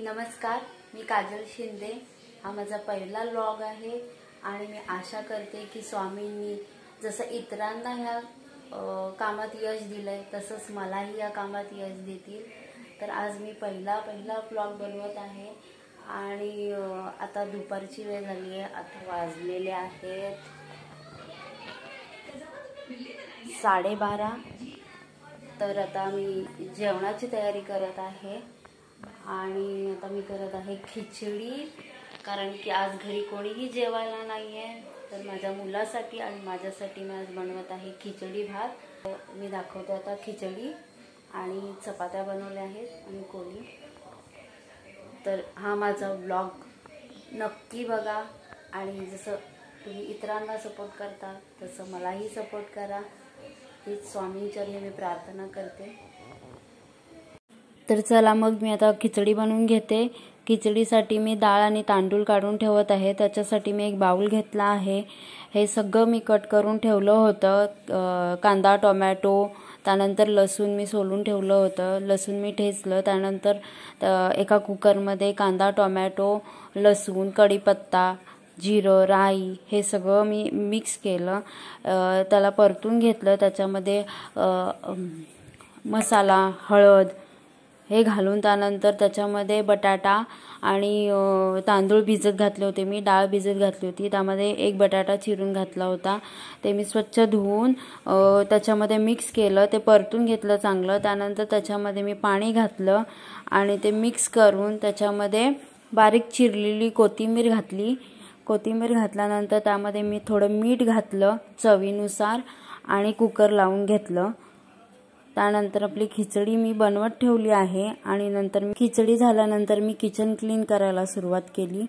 नमस्कार, मी काजल शिंदे। हा माझा पहिला व्लॉग आहे आणि मी आशा करते की स्वामींनी जसं इतरांना ह्या कामात यश दिलंय तसंच मलाही या कामात यश देतील। तर आज मी पहिला व्लॉग बनवत आहे आणि आता दुपारची वेळ झाली आहे। आता वाजलेले आहेत 12:30। तर आता मी जेवणाची तयारी करत आहे आणि आता मी करत आहे खिचडी, कारण की आज घरी कोणीही जेवायला नाहीये। तर माझ्या मुलासाठी आणि माझ्यासाठी मी आज बनवत आहे खिचडी भात। मी दाखवते आता खिचडी आणि चपात्या बनवल्या आहेत आणि कोली। तर हा माझा व्लॉग नक्की बघा आणि जसं तुम्ही इतरांना सपोर्ट करता तसं मलाही सपोर्ट करा, हीच स्वामींचरणी मी प्रार्थना करते। तर चला मग मी आता खिचडी बनवून घेते। खिचडीसाठी मी डाळ आणि तांदूळ काढून ठेवत आहे। त्याच्यासाठी मी एक बाउल घेतला आहे। हे सगळं मी कट करून ठेवलं होतं। कांदा, टोमॅटो, त्यानंतर लसूण मी सोलून ठेवलं होतं। लसूण मी ठेचलं, त्यानंतर एका कुकरमध्ये कांदा, टोमॅटो, लसूण, कढीपत्ता, जिरं, राई हे सगळं मी मिक्स केलं। त्याला परतून घेतलं। त्याच्यामध्ये मसाला, हळद हे घालून त्यानंतर त्याच्यामध्ये बटाटा आणि तांदूळ भिजत घातले होते। मी डाळ भिजत घातली होती। त्यामध्ये एक बटाटा चिरून घातला होता। ते मी स्वच्छ धुवून त्याच्यामध्ये मिक्स केलं। ते परतून घेतलं चांगलं। त्यानंतर त्याच्यामध्ये मी पाणी घातलं आणि ते मिक्स करून त्याच्यामध्ये बारीक चिरलेली कोथिंबीर घातली। कोथिंबीर घातल्यानंतर त्यामध्ये मी थोडं मीठ घातलं चवीनुसार आणि कुकर लावून घेतलं। त्यानंतर आपली खिचडी मी बनवत ठेवली आहे आणि नंतर खिचडी झाल्यानंतर मी किचन क्लीन करायला सुरुवात केली।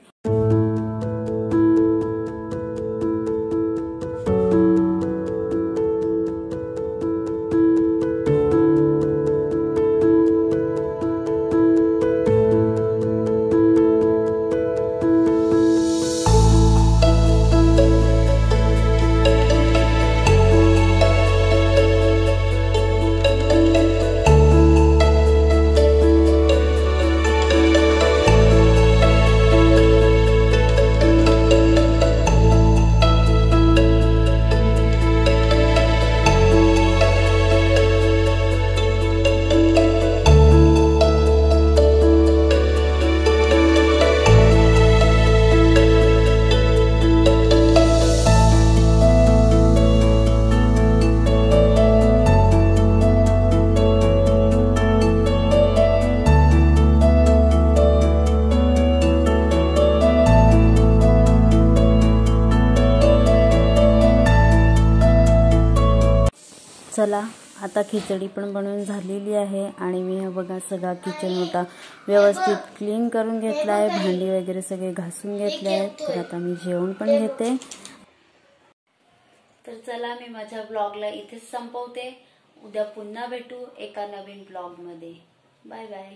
चला आता खिचडी पण बनवून झालेली आहे आणि मी हे बघा सगळा किचन ओटा व्यवस्थित क्लीन करून घेतला आहे। भांडी वगैरे सगळे घासून घेतले आहेत। तर आता मी जेवण पण घेते। तर चला मी माझ्या ब्लॉगला इथेच संपवते। उद्या पुन्हा भेटू एका नवीन ब्लॉग मध्ये। Bye bye.